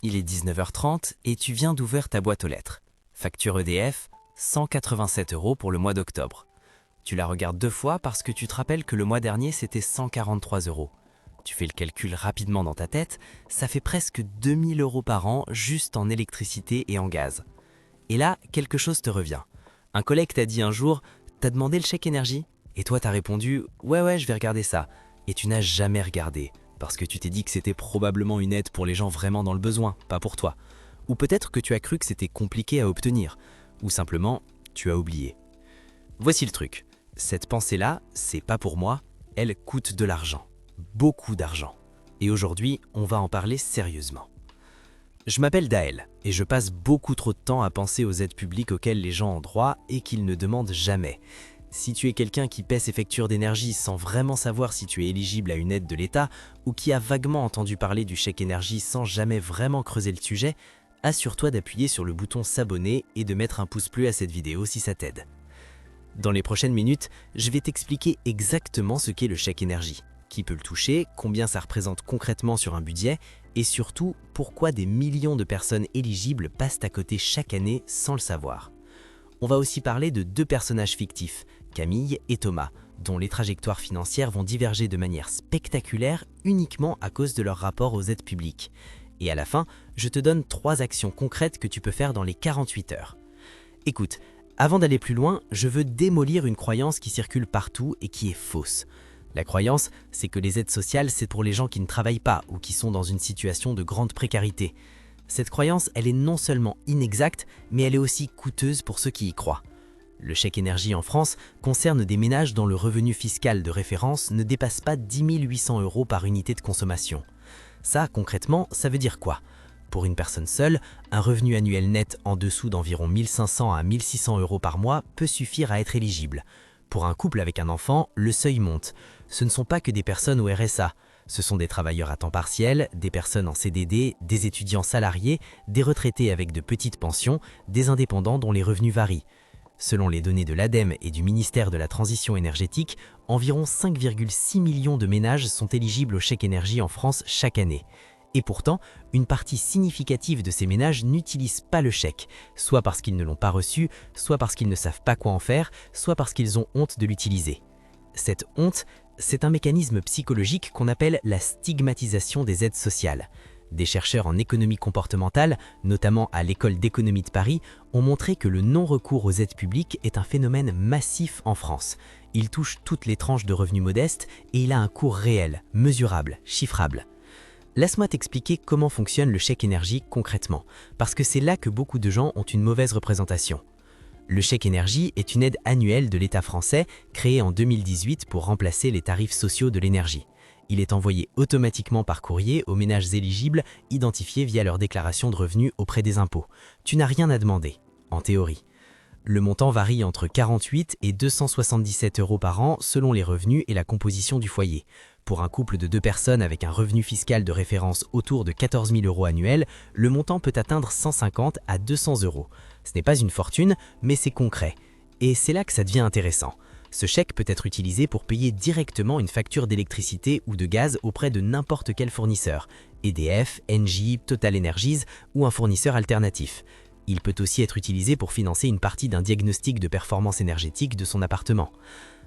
Il est 19h30 et tu viens d'ouvrir ta boîte aux lettres. Facture EDF, 187 € pour le mois d'octobre. Tu la regardes deux fois parce que tu te rappelles que le mois dernier c'était 143 €. Tu fais le calcul rapidement dans ta tête, ça fait presque 2000 € par an juste en électricité et en gaz. Et là, quelque chose te revient. Un collègue t'a dit un jour, t'as demandé le chèque énergie? Et toi t'as répondu, ouais je vais regarder ça. Et tu n'as jamais regardé, parce que tu t'es dit que c'était probablement une aide pour les gens vraiment dans le besoin, pas pour toi. Ou peut-être que tu as cru que c'était compliqué à obtenir, ou simplement, tu as oublié. Voici le truc, cette pensée-là, c'est pas pour moi, elle coûte de l'argent, beaucoup d'argent. Et aujourd'hui, on va en parler sérieusement. Je m'appelle Daël, et je passe beaucoup trop de temps à penser aux aides publiques auxquelles les gens ont droit et qu'ils ne demandent jamais. Si tu es quelqu'un qui paie ses factures d'énergie sans vraiment savoir si tu es éligible à une aide de l'État ou qui a vaguement entendu parler du chèque énergie sans jamais vraiment creuser le sujet, assure-toi d'appuyer sur le bouton s'abonner et de mettre un pouce bleu à cette vidéo si ça t'aide. Dans les prochaines minutes, je vais t'expliquer exactement ce qu'est le chèque énergie, qui peut le toucher, combien ça représente concrètement sur un budget et surtout pourquoi des millions de personnes éligibles passent à côté chaque année sans le savoir. On va aussi parler de deux personnages fictifs, Camille et Thomas, dont les trajectoires financières vont diverger de manière spectaculaire uniquement à cause de leur rapport aux aides publiques. Et à la fin, je te donne 3 actions concrètes que tu peux faire dans les 48 heures. Écoute, avant d'aller plus loin, je veux démolir une croyance qui circule partout et qui est fausse. La croyance, c'est que les aides sociales, c'est pour les gens qui ne travaillent pas ou qui sont dans une situation de grande précarité. Cette croyance, elle est non seulement inexacte, mais elle est aussi coûteuse pour ceux qui y croient. Le chèque énergie en France concerne des ménages dont le revenu fiscal de référence ne dépasse pas 10 800 € par unité de consommation. Ça, concrètement, ça veut dire quoi? Pour une personne seule, un revenu annuel net en dessous d'environ 1500 à 1600 € par mois peut suffire à être éligible. Pour un couple avec un enfant, le seuil monte. Ce ne sont pas que des personnes au RSA. Ce sont des travailleurs à temps partiel, des personnes en CDD, des étudiants salariés, des retraités avec de petites pensions, des indépendants dont les revenus varient. Selon les données de l'ADEME et du ministère de la Transition énergétique, environ 5,6 millions de ménages sont éligibles au chèque énergie en France chaque année. Et pourtant, une partie significative de ces ménages n'utilisent pas le chèque, soit parce qu'ils ne l'ont pas reçu, soit parce qu'ils ne savent pas quoi en faire, soit parce qu'ils ont honte de l'utiliser. Cette honte, c'est un mécanisme psychologique qu'on appelle la stigmatisation des aides sociales. Des chercheurs en économie comportementale, notamment à l'École d'économie de Paris, ont montré que le non-recours aux aides publiques est un phénomène massif en France. Il touche toutes les tranches de revenus modestes et il a un coût réel, mesurable, chiffrable. Laisse-moi t'expliquer comment fonctionne le chèque énergie concrètement, parce que c'est là que beaucoup de gens ont une mauvaise représentation. Le chèque énergie est une aide annuelle de l'État français créée en 2018 pour remplacer les tarifs sociaux de l'énergie. Il est envoyé automatiquement par courrier aux ménages éligibles identifiés via leur déclaration de revenus auprès des impôts. Tu n'as rien à demander, en théorie. Le montant varie entre 48 et 277 € par an selon les revenus et la composition du foyer. Pour un couple de 2 personnes avec un revenu fiscal de référence autour de 14 000 € annuels, le montant peut atteindre 150 à 200 €. Ce n'est pas une fortune, mais c'est concret. Et c'est là que ça devient intéressant. Ce chèque peut être utilisé pour payer directement une facture d'électricité ou de gaz auprès de n'importe quel fournisseur, EDF, Engie, Total Energies ou un fournisseur alternatif. Il peut aussi être utilisé pour financer une partie d'un diagnostic de performance énergétique de son appartement.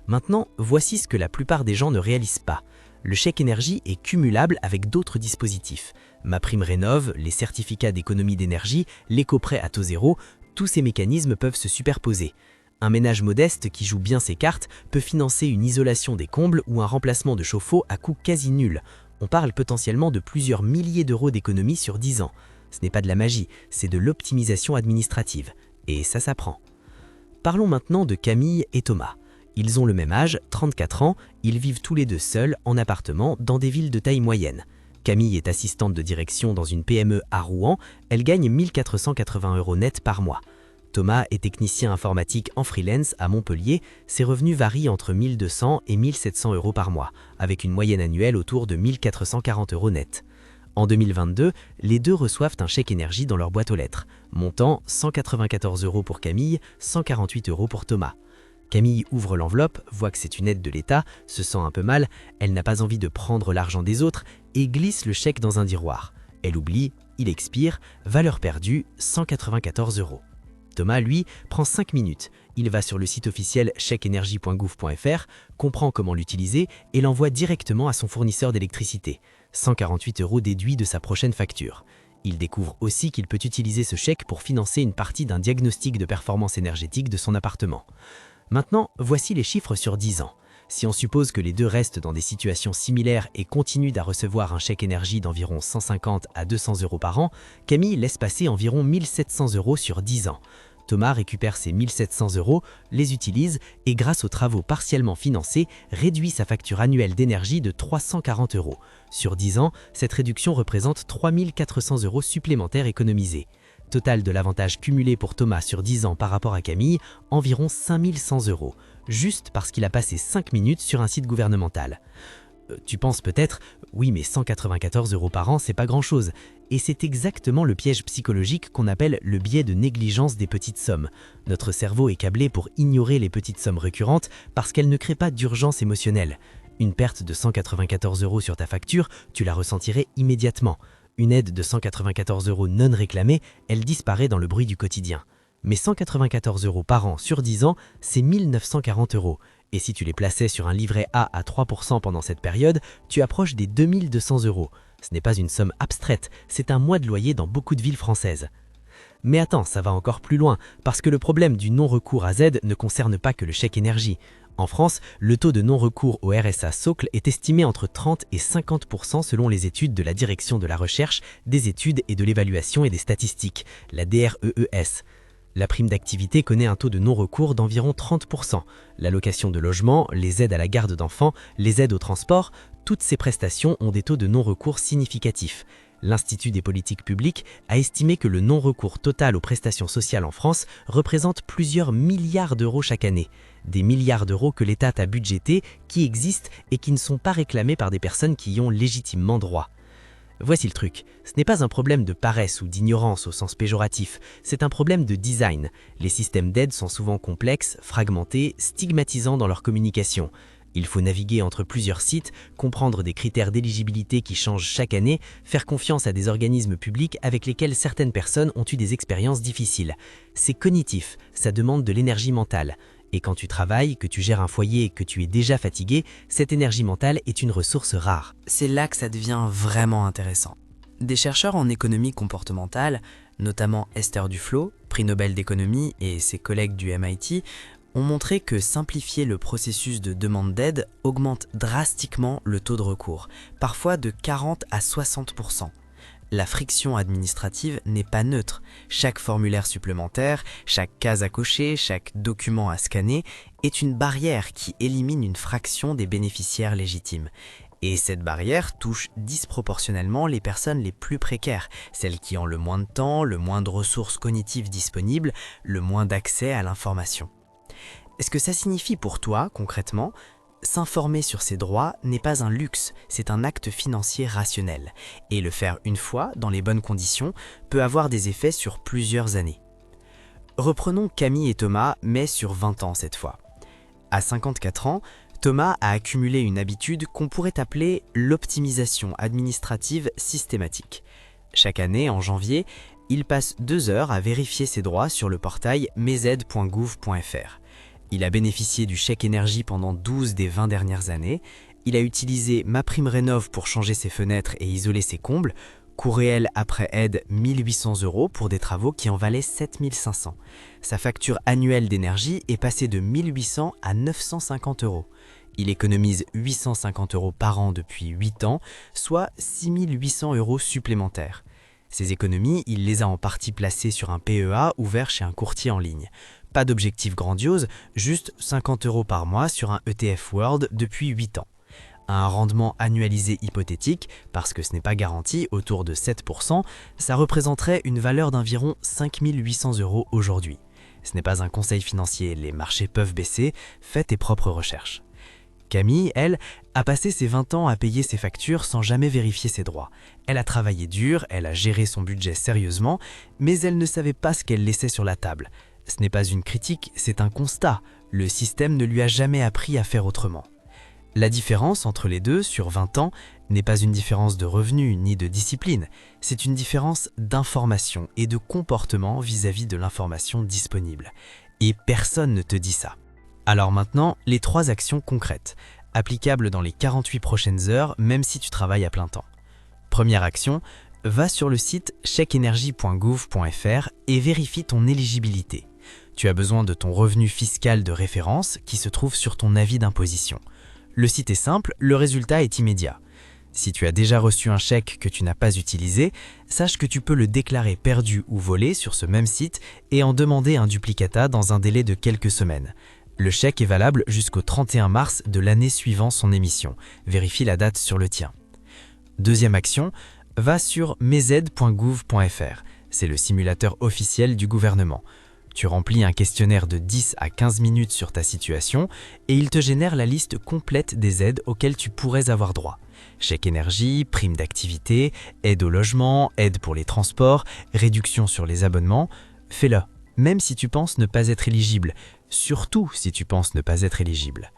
Maintenant, voici ce que la plupart des gens ne réalisent pas. Le chèque énergie est cumulable avec d'autres dispositifs. MaPrimeRénov', les certificats d'économie d'énergie, l'éco-prêt à taux zéro, tous ces mécanismes peuvent se superposer. Un ménage modeste qui joue bien ses cartes peut financer une isolation des combles ou un remplacement de chauffe-eau à coût quasi nul. On parle potentiellement de plusieurs milliers d'euros d'économie sur 10 ans. Ce n'est pas de la magie, c'est de l'optimisation administrative. Et ça s'apprend. Parlons maintenant de Camille et Thomas. Ils ont le même âge, 34 ans, ils vivent tous les deux seuls, en appartement, dans des villes de taille moyenne. Camille est assistante de direction dans une PME à Rouen, elle gagne 1480 € net par mois. Thomas est technicien informatique en freelance à Montpellier, ses revenus varient entre 1200 et 1700 € par mois, avec une moyenne annuelle autour de 1440 € net. En 2022, les deux reçoivent un chèque énergie dans leur boîte aux lettres, montant 194 € pour Camille, 148 € pour Thomas. Camille ouvre l'enveloppe, voit que c'est une aide de l'État, se sent un peu mal, elle n'a pas envie de prendre l'argent des autres et glisse le chèque dans un tiroir. Elle oublie, Il expire, valeur perdue, 194 €. Thomas, lui, prend 5 minutes. Il va sur le site officiel chèqueenergie.gouv.fr, comprend comment l'utiliser et l'envoie directement à son fournisseur d'électricité. 148 € déduits de sa prochaine facture. Il découvre aussi qu'il peut utiliser ce chèque pour financer une partie d'un diagnostic de performance énergétique de son appartement. Maintenant, voici les chiffres sur 10 ans. Si on suppose que les deux restent dans des situations similaires et continuent à recevoir un chèque énergie d'environ 150 à 200 € par an, Camille laisse passer environ 1700 € sur 10 ans. Thomas récupère ces 1700 €, les utilise et grâce aux travaux partiellement financés, réduit sa facture annuelle d'énergie de 340 €. Sur 10 ans, cette réduction représente 3400 € supplémentaires économisés. Total de l'avantage cumulé pour Thomas sur 10 ans par rapport à Camille, environ 5100 €, juste parce qu'il a passé 5 minutes sur un site gouvernemental. Tu penses peut-être, oui mais 194 € par an c'est pas grand-chose. Et c'est exactement le piège psychologique qu'on appelle le biais de négligence des petites sommes. Notre cerveau est câblé pour ignorer les petites sommes récurrentes parce qu'elles ne créent pas d'urgence émotionnelle. Une perte de 194 € sur ta facture, tu la ressentirais immédiatement. Une aide de 194 € non réclamée, elle disparaît dans le bruit du quotidien. Mais 194 € par an sur 10 ans, c'est 1940 €. Et si tu les plaçais sur un livret A à 3% pendant cette période, tu approches des 2200 €. Ce n'est pas une somme abstraite, c'est un mois de loyer dans beaucoup de villes françaises. Mais attends, ça va encore plus loin, parce que le problème du non-recours à Z ne concerne pas que le chèque énergie. En France, le taux de non-recours au RSA socle est estimé entre 30 et 50% selon les études de la Direction de la Recherche, des études et de l'évaluation et des statistiques, la DREES. La prime d'activité connaît un taux de non-recours d'environ 30%. L'allocation de logement, les aides à la garde d'enfants, les aides au transport, toutes ces prestations ont des taux de non-recours significatifs. L'Institut des politiques publiques a estimé que le non-recours total aux prestations sociales en France représente plusieurs milliards d'euros chaque année. Des milliards d'euros que l'État a budgétés, qui existent et qui ne sont pas réclamés par des personnes qui y ont légitimement droit. Voici le truc, ce n'est pas un problème de paresse ou d'ignorance au sens péjoratif, c'est un problème de design. Les systèmes d'aide sont souvent complexes, fragmentés, stigmatisants dans leur communication. Il faut naviguer entre plusieurs sites, comprendre des critères d'éligibilité qui changent chaque année, faire confiance à des organismes publics avec lesquels certaines personnes ont eu des expériences difficiles. C'est cognitif, ça demande de l'énergie mentale. Et quand tu travailles, que tu gères un foyer et que tu es déjà fatigué, cette énergie mentale est une ressource rare. C'est là que ça devient vraiment intéressant. Des chercheurs en économie comportementale, notamment Esther Duflo, prix Nobel d'économie, et ses collègues du MIT, ont montré que simplifier le processus de demande d'aide augmente drastiquement le taux de recours, parfois de 40 à 60%. La friction administrative n'est pas neutre. Chaque formulaire supplémentaire, chaque case à cocher, chaque document à scanner est une barrière qui élimine une fraction des bénéficiaires légitimes. Et cette barrière touche disproportionnellement les personnes les plus précaires, celles qui ont le moins de temps, le moins de ressources cognitives disponibles, le moins d'accès à l'information. Est-ce que ça signifie pour toi, concrètement, s'informer sur ses droits n'est pas un luxe, c'est un acte financier rationnel. Et le faire une fois, dans les bonnes conditions, peut avoir des effets sur plusieurs années. Reprenons Camille et Thomas, mais sur 20 ans cette fois. À 54 ans, Thomas a accumulé une habitude qu'on pourrait appeler l'optimisation administrative systématique. Chaque année, en janvier, il passe 2 heures à vérifier ses droits sur le portail mesaides.gouv.fr. Il a bénéficié du chèque énergie pendant 12 des 20 dernières années. Il a utilisé MaPrimeRénov' pour changer ses fenêtres et isoler ses combles. Coût réel après aide 1800 € pour des travaux qui en valaient 7500. Sa facture annuelle d'énergie est passée de 1800 à 950 €. Il économise 850 € par an depuis 8 ans, soit 6800 € supplémentaires. Ces économies, il les a en partie placées sur un PEA ouvert chez un courtier en ligne. Pas d'objectif grandiose, juste 50 € par mois sur un ETF World depuis 8 ans. À un rendement annualisé hypothétique, parce que ce n'est pas garanti, autour de 7%, ça représenterait une valeur d'environ 5800 € aujourd'hui. Ce n'est pas un conseil financier, les marchés peuvent baisser, fais tes propres recherches. Camille, elle, a passé ses 20 ans à payer ses factures sans jamais vérifier ses droits. Elle a travaillé dur, elle a géré son budget sérieusement, mais elle ne savait pas ce qu'elle laissait sur la table. Ce n'est pas une critique, c'est un constat. Le système ne lui a jamais appris à faire autrement. La différence entre les deux sur 20 ans n'est pas une différence de revenus ni de discipline, c'est une différence d'information et de comportement vis-à-vis de l'information disponible. Et personne ne te dit ça. Alors maintenant, les 3 actions concrètes, applicables dans les 48 prochaines heures, même si tu travailles à plein temps. Première action, va sur le site chèqueenergie.gouv.fr et vérifie ton éligibilité. Tu as besoin de ton revenu fiscal de référence qui se trouve sur ton avis d'imposition. Le site est simple, le résultat est immédiat. Si tu as déjà reçu un chèque que tu n'as pas utilisé, sache que tu peux le déclarer perdu ou volé sur ce même site et en demander un duplicata dans un délai de quelques semaines. Le chèque est valable jusqu'au 31 mars de l'année suivant son émission. Vérifie la date sur le tien. Deuxième action, va sur mesaides.gouv.fr. C'est le simulateur officiel du gouvernement. Tu remplis un questionnaire de 10 à 15 minutes sur ta situation et il te génère la liste complète des aides auxquelles tu pourrais avoir droit. Chèque énergie, prime d'activité, aide au logement, aide pour les transports, réduction sur les abonnements. Fais-le, même si tu penses ne pas être éligible, surtout si tu penses ne pas être éligible.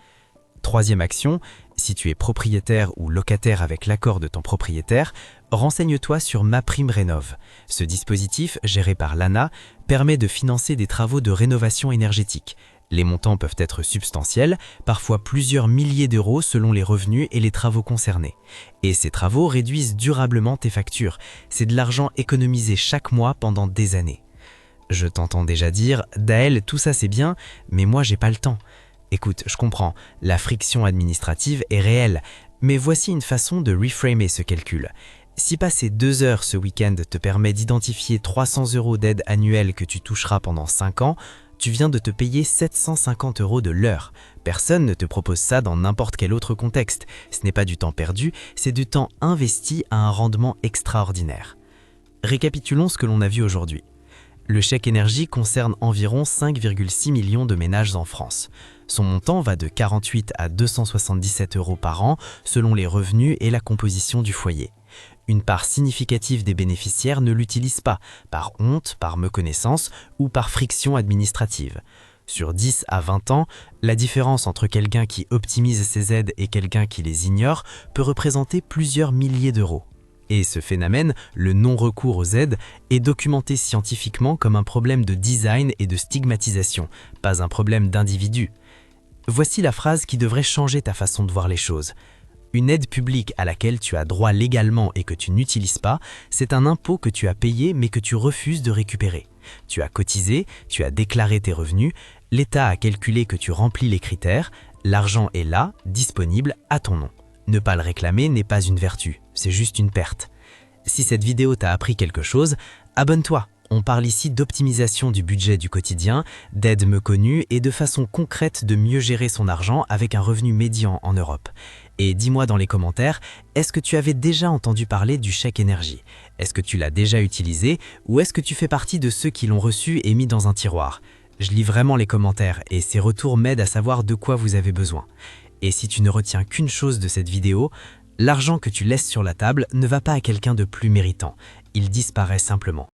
Troisième action, si tu es propriétaire ou locataire avec l'accord de ton propriétaire, renseigne-toi sur MaPrimeRénov'. Ce dispositif, géré par l'ANA, permet de financer des travaux de rénovation énergétique. Les montants peuvent être substantiels, parfois plusieurs milliers d'euros selon les revenus et les travaux concernés. Et ces travaux réduisent durablement tes factures. C'est de l'argent économisé chaque mois pendant des années. Je t'entends déjà dire « Daël, tout ça c'est bien, mais moi j'ai pas le temps ». Écoute, je comprends, la friction administrative est réelle, mais voici une façon de reframer ce calcul. Si passer 2 heures ce week-end te permet d'identifier 300 € d'aide annuelle que tu toucheras pendant 5 ans, tu viens de te payer 750 € de l'heure. Personne ne te propose ça dans n'importe quel autre contexte. Ce n'est pas du temps perdu, c'est du temps investi à un rendement extraordinaire. Récapitulons ce que l'on a vu aujourd'hui. Le chèque énergie concerne environ 5,6 millions de ménages en France. Son montant va de 48 à 277 € par an selon les revenus et la composition du foyer. Une part significative des bénéficiaires ne l'utilise pas, par honte, par méconnaissance ou par friction administrative. Sur 10 à 20 ans, la différence entre quelqu'un qui optimise ses aides et quelqu'un qui les ignore peut représenter plusieurs milliers d'euros. Et ce phénomène, le non-recours aux aides, est documenté scientifiquement comme un problème de design et de stigmatisation, pas un problème d'individu. Voici la phrase qui devrait changer ta façon de voir les choses. Une aide publique à laquelle tu as droit légalement et que tu n'utilises pas, c'est un impôt que tu as payé mais que tu refuses de récupérer. Tu as cotisé, tu as déclaré tes revenus, l'État a calculé que tu remplis les critères, l'argent est là, disponible à ton nom. Ne pas le réclamer n'est pas une vertu, c'est juste une perte. Si cette vidéo t'a appris quelque chose, abonne-toi. On parle ici d'optimisation du budget du quotidien, d'aides méconnues et de façon concrète de mieux gérer son argent avec un revenu médian en Europe. Et dis-moi dans les commentaires, est-ce que tu avais déjà entendu parler du chèque énergie? Est-ce que tu l'as déjà utilisé ou est-ce que tu fais partie de ceux qui l'ont reçu et mis dans un tiroir? Je lis vraiment les commentaires et ces retours m'aident à savoir de quoi vous avez besoin. Et si tu ne retiens qu'une chose de cette vidéo, l'argent que tu laisses sur la table ne va pas à quelqu'un de plus méritant, il disparaît simplement.